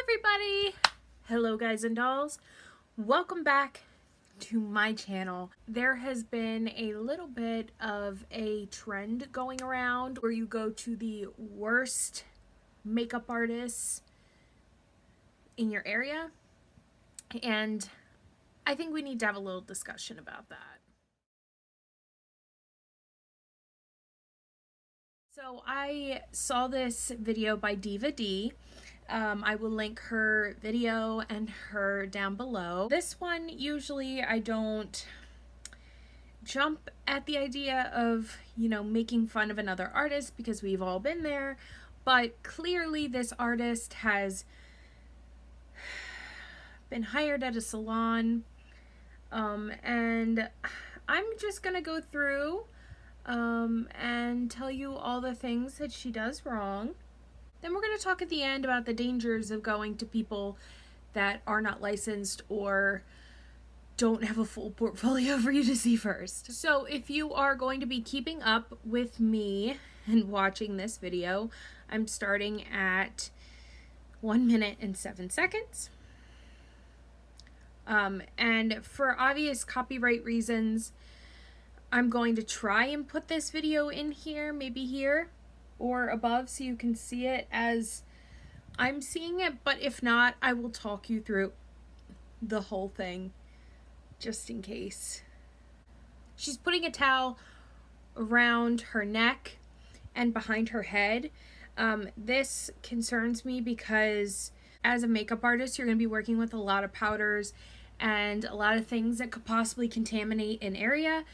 everybody! Hello guys and dolls. Welcome back to my channel. There has been a little bit of a trend going around where you go to the worst makeup artists in your area, and I think we need to have a little discussion about that. So I saw this video by Dees. I will link her video and her down below. This one, usually I don't jump at the idea of, making fun of another artist because we've all been there, but clearly this artist has been hired at a salon, and I'm just gonna go through and tell you all the things that she does wrong. Then we're going to talk at the end about the dangers of going to people that are not licensed or don't have a full portfolio for you to see first. So if you are going to be keeping up with me and watching this video, I'm starting at 1 minute and 7 seconds. And for obvious copyright reasons, I'm going to try and put this video in here, maybe here or above, so you can see it as I'm seeing it, but if not, I will talk you through the whole thing just in case. She's putting a towel around her neck and behind her head. This concerns me because as a makeup artist, you're going to be working with a lot of powders and a lot of things that could possibly contaminate an area.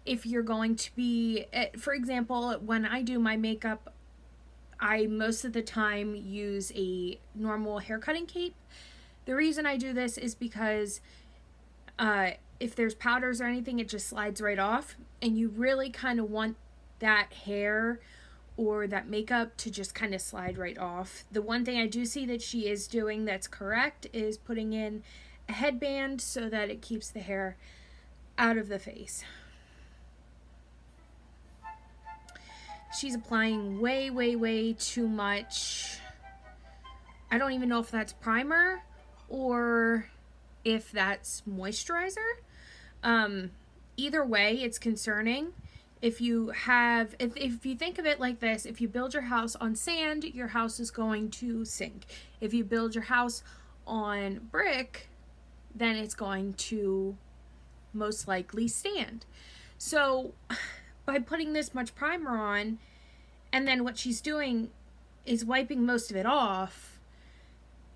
If you're going to be, for example, when I do my makeup, I most of the time use a normal hair cutting cape. The reason I do this is because if there's powders or anything, it just slides right off, and you really kind of want that hair or that makeup to just kind of slide right off. The one thing I do see that she is doing that's correct is putting in a headband so that it keeps the hair out of the face. She's applying way too much. I don't even know if that's primer or if that's moisturizer. Either way, it's concerning. If you think of it like this, if you build your house on sand, your house is going to sink. If you build your house on brick, then it's going to most likely stand. So by putting this much primer on, and then what she's doing is wiping most of it off,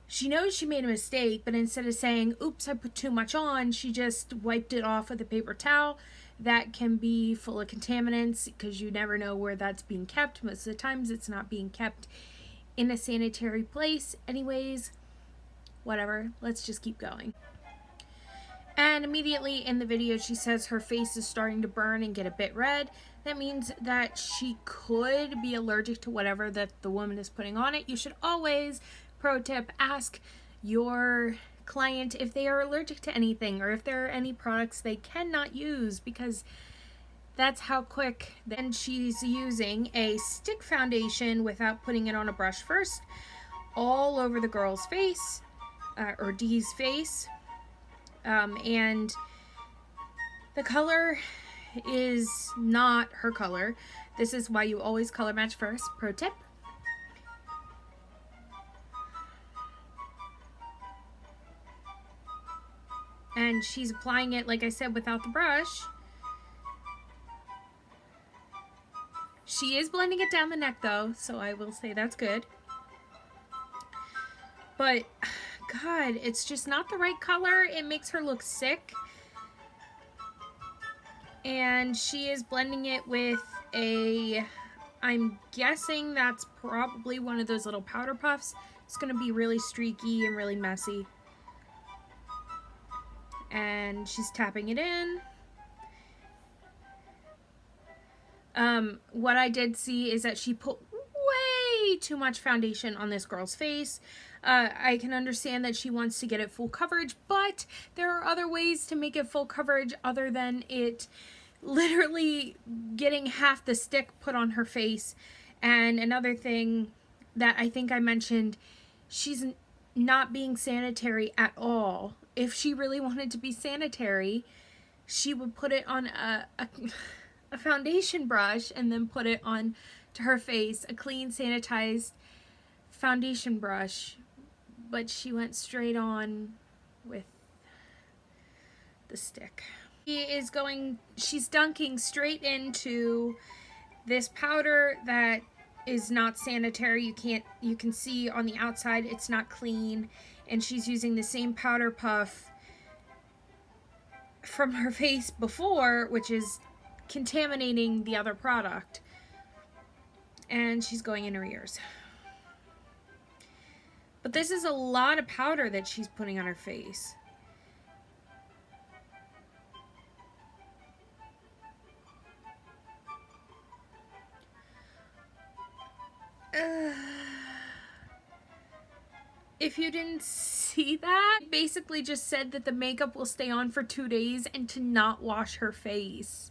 she knows she made a mistake, but instead of saying, oops, I put too much on, she just wiped it off with a paper towel. That can be full of contaminants because you never know where that's being kept. Most of the times it's not being kept in a sanitary place. Anyways, whatever, let's just keep going. And immediately in the video, she says her face is starting to burn and get a bit red. That means that she could be allergic to whatever that the woman is putting on it. You should always, pro tip, ask your client if they are allergic to anything or if there are any products they cannot use, because that's how quick. Then she's using a stick foundation without putting it on a brush first, all over the girl's face, or Dee's face. And the color is not her color. This is why you always color match first, pro tip. And she's applying it, like I said, without the brush. She is blending it down the neck though, so I will say that's good. But God, it's just not the right color. It makes her look sick. And she is blending it with I'm guessing that's probably one of those little powder puffs. It's going to be really streaky and really messy. And she's tapping it in. What I did see is that she put way too much foundation on this girl's face. I can understand that she wants to get it full coverage, but there are other ways to make it full coverage other than it literally getting half the stick put on her face. And another thing that I think I mentioned, she's not being sanitary at all. If she really wanted to be sanitary, she would put it on a foundation brush and then put it on to her face, a clean, sanitized foundation brush. But she went straight on with the stick. She's dunking straight into this powder that is not sanitary. You can see on the outside it's not clean, and she's using the same powder puff from her face before, which is contaminating the other product, and she's going in her ears. But this is a lot of powder that she's putting on her face. If you didn't see that, basically just said that the makeup will stay on for 2 days and to not wash her face.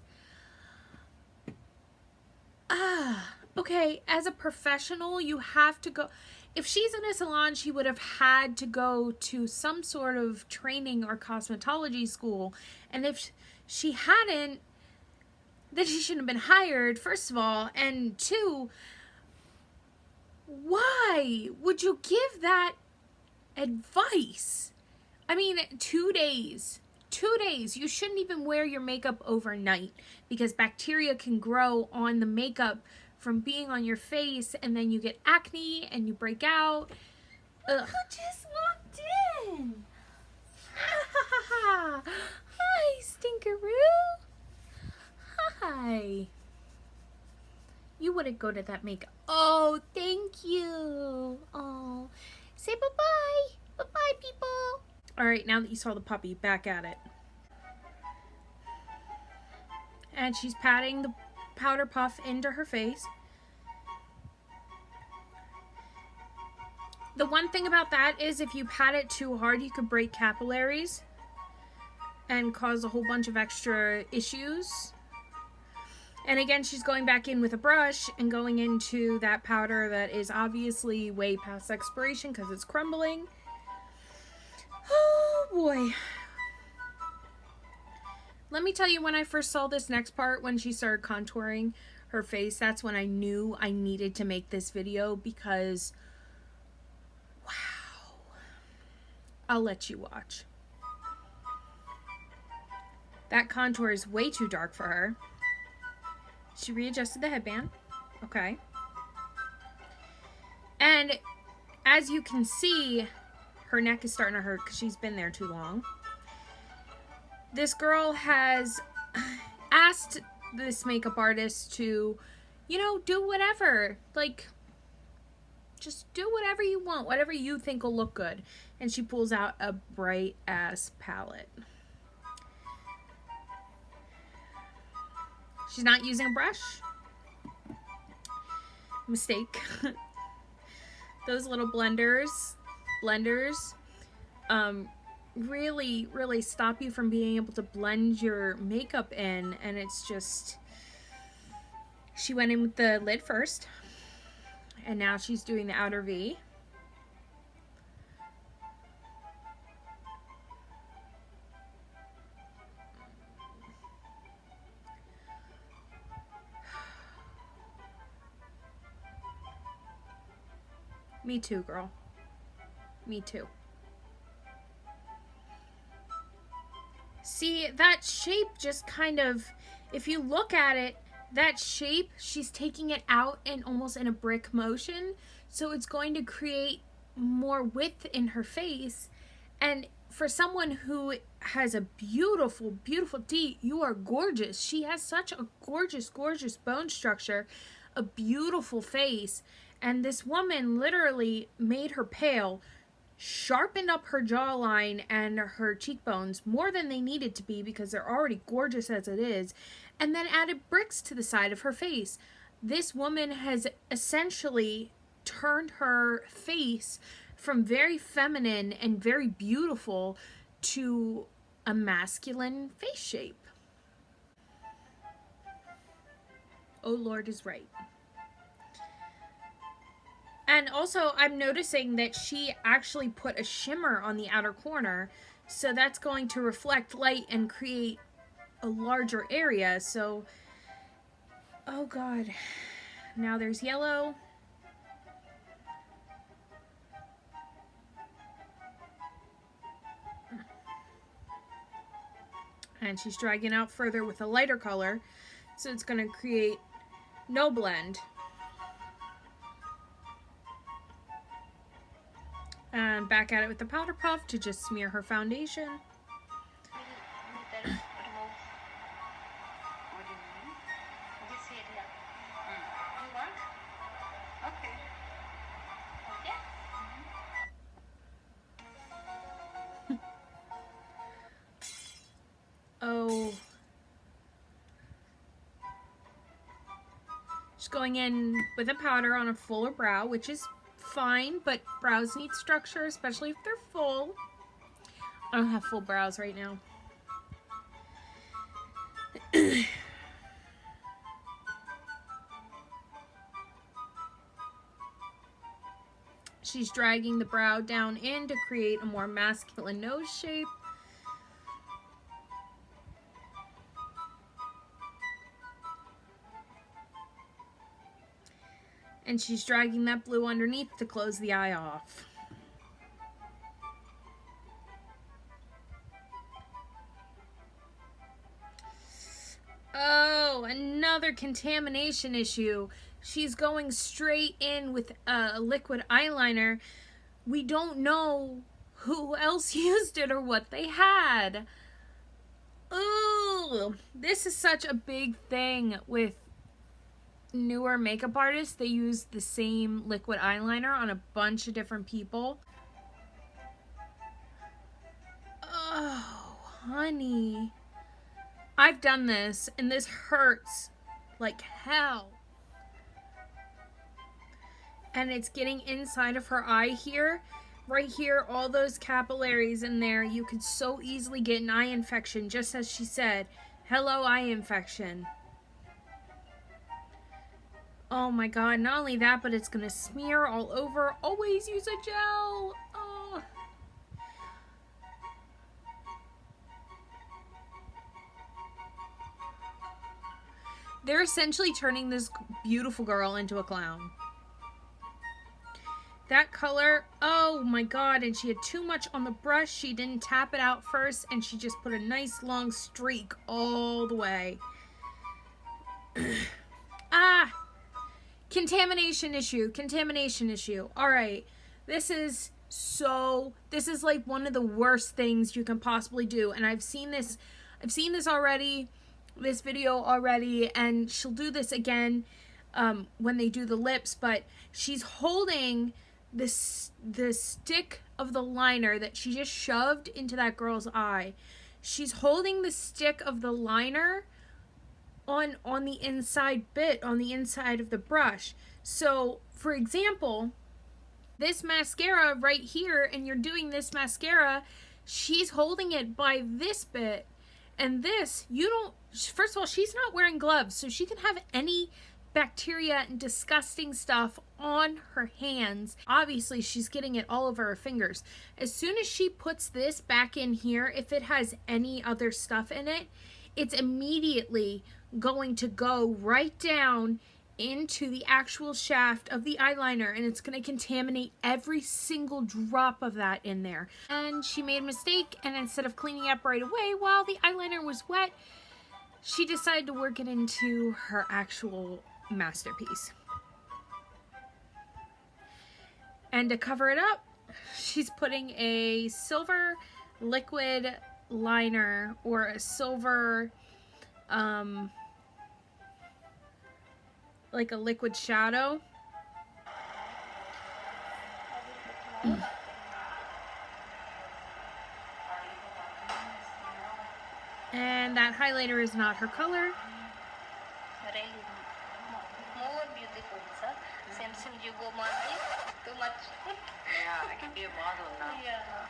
Okay, as a professional, you have to go. If she's in a salon, she would have had to go to some sort of training or cosmetology school. And if she hadn't, then she shouldn't have been hired, first of all. And two, why would you give that advice? I mean, 2 days. 2 days. You shouldn't even wear your makeup overnight because bacteria can grow on the makeup from being on your face, and then you get acne and you break out. Ugh. Who just walked in? Hi, Stinkeroo. Hi. You wouldn't go to that makeup. Oh, thank you. Oh, say bye-bye. Bye-bye, people. All right, now that you saw the puppy, back at it. And she's patting the powder puff into her face. The one thing about that is if you pat it too hard, you could break capillaries and cause a whole bunch of extra issues. And again, she's going back in with a brush and going into that powder that is obviously way past expiration because it's crumbling. Oh boy. Let me tell you, when I first saw this next part, when she started contouring her face, that's when I knew I needed to make this video because, wow. I'll let you watch. That contour is way too dark for her. She readjusted the headband. Okay. And as you can see, her neck is starting to hurt because she's been there too long. This girl has asked this makeup artist to, you know, do whatever. Like, just do whatever you want, whatever you think will look good. And she pulls out a bright ass palette. She's not using a brush. Mistake. Those little blenders really stop you from being able to blend your makeup in, and it's just, she went in with the lid first, and now she's doing the outer V. Me too, girl. Me too. See, that shape just kind of, if you look at it, that shape, she's taking it out and almost in a brick motion. So it's going to create more width in her face. And for someone who has a beautiful, beautiful Dee, you are gorgeous. She has such a gorgeous, gorgeous bone structure, a beautiful face. And this woman literally made her pale, sharpened up her jawline and her cheekbones more than they needed to be because they're already gorgeous as it is, and then added bricks to the side of her face. This woman has essentially turned her face from very feminine and very beautiful to a masculine face shape. Oh, Lord is right. And also, I'm noticing that she actually put a shimmer on the outer corner, so that's going to reflect light and create a larger area. So, oh god, now there's yellow. And she's dragging out further with a lighter color, so it's going to create no blend. And back at it with the powder puff to just smear her foundation. Oh. Just going in with a powder on a fuller brow, which is fine, but brows need structure, especially if they're full. I don't have full brows right now. She's dragging the brow down in to create a more masculine nose shape. And she's dragging that blue underneath to close the eye off. Oh, another contamination issue. She's going straight in with a liquid eyeliner. We don't know who else used it or what they had. Ooh, this is such a big thing with newer makeup artists. They use the same liquid eyeliner on a bunch of different people. Oh, honey. I've done this, and this hurts like hell. And it's getting inside of her eye here. Right here, all those capillaries in there. You could so easily get an eye infection, just as she said. Hello, eye infection. Oh my god, not only that, but it's gonna smear all over. Always use a gel. Oh. They're essentially turning this beautiful girl into a clown. That color, oh my god, and she had too much on the brush. She didn't tap it out first, and she just put a nice long streak all the way. Ah! Contamination issue. Alright, this is like one of the worst things you can possibly do, and I've seen this already, this video already, and she'll do this again when they do the lips, but she's holding the stick of the liner that she just shoved into that girl's eye. She's holding the stick of the liner on the inside bit, on the inside of the brush. So, for example, this mascara right here, and you're doing this mascara, she's holding it by this bit, and this, you don't, first of all, she's not wearing gloves, so she can have any bacteria and disgusting stuff on her hands. Obviously, she's getting it all over her fingers. As soon as she puts this back in here, if it has any other stuff in it, it's immediately going to go right down into the actual shaft of the eyeliner, and it's going to contaminate every single drop of that in there. And she made a mistake, and instead of cleaning up right away while the eyeliner was wet, she decided to work it into her actual masterpiece. And to cover it up, she's putting a silver liquid liner, or a silver like a liquid shadow. And that highlighter is not her color. Really more beautiful, sir. Since you go modeling too much. Yeah, I can be a model now. Yeah.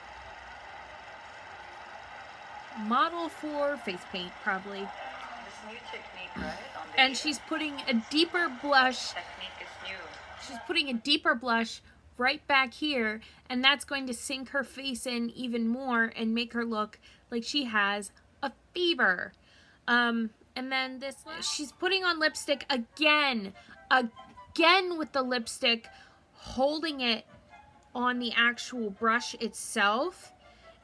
Model for face paint, probably. This is new technique, right? On the And ear. she's putting a deeper blush. Technique is new. She's putting a deeper blush right back here, and that's going to sink her face in even more and make her look like she has a fever. And then this, she's putting on lipstick again with the lipstick, holding it on the actual brush itself.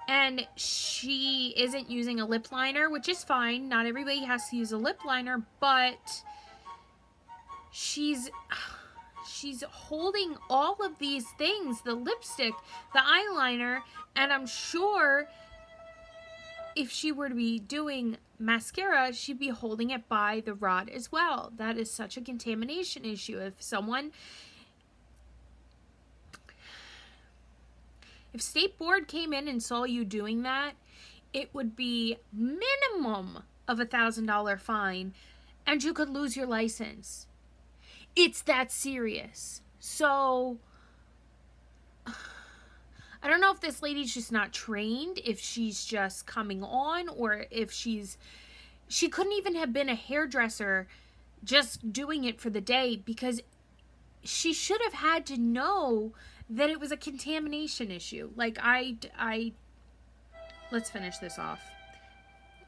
And she isn't using a lip liner, which is fine. Not everybody has to use a lip liner, but she's holding all of these things, the lipstick, the eyeliner, and I'm sure if she were to be doing mascara, she'd be holding it by the rod as well. That is such a contamination issue. If State Board came in and saw you doing that, it would be minimum of $1,000 fine, and you could lose your license. It's that serious. So I don't know if this lady's just not trained, if she's just coming on, or if she couldn't even have been a hairdresser just doing it for the day, because she should have had to know that it was a contamination issue. Like, let's finish this off.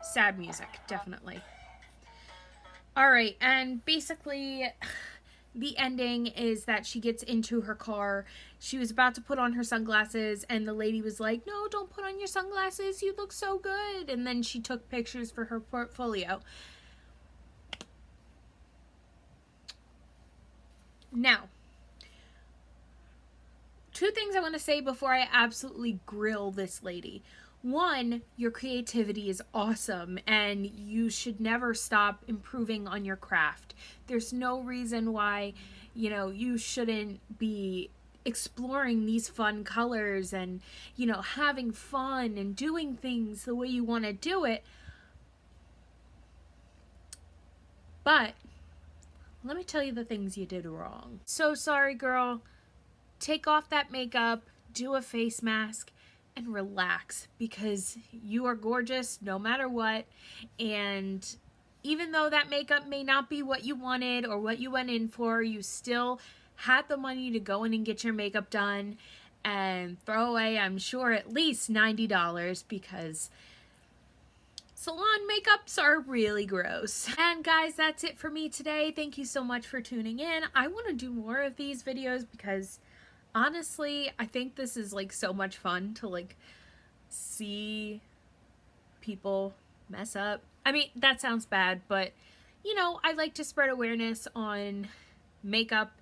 Sad music, definitely. All right, and basically the ending is that she gets into her car. She was about to put on her sunglasses, and the lady was like, no, don't put on your sunglasses. You look so good. And then she took pictures for her portfolio. Now, two things I want to say before I absolutely grill this lady. One, your creativity is awesome, and you should never stop improving on your craft. There's no reason why, you shouldn't be exploring these fun colors and, having fun and doing things the way you want to do it. But let me tell you the things you did wrong. So sorry, girl. Take off that makeup, do a face mask, and relax, because you are gorgeous no matter what. And even though that makeup may not be what you wanted or what you went in for, you still had the money to go in and get your makeup done and throw away, I'm sure, at least $90, because salon makeups are really gross. And guys, that's it for me today. Thank you so much for tuning in. I want to do more of these videos because honestly, I think this is like so much fun to like see people mess up. I mean, that sounds bad, but I like to spread awareness on makeup.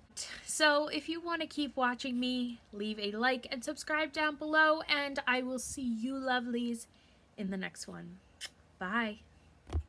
So if you want to keep watching me, leave a like and subscribe down below, and I will see you lovelies in the next one. Bye.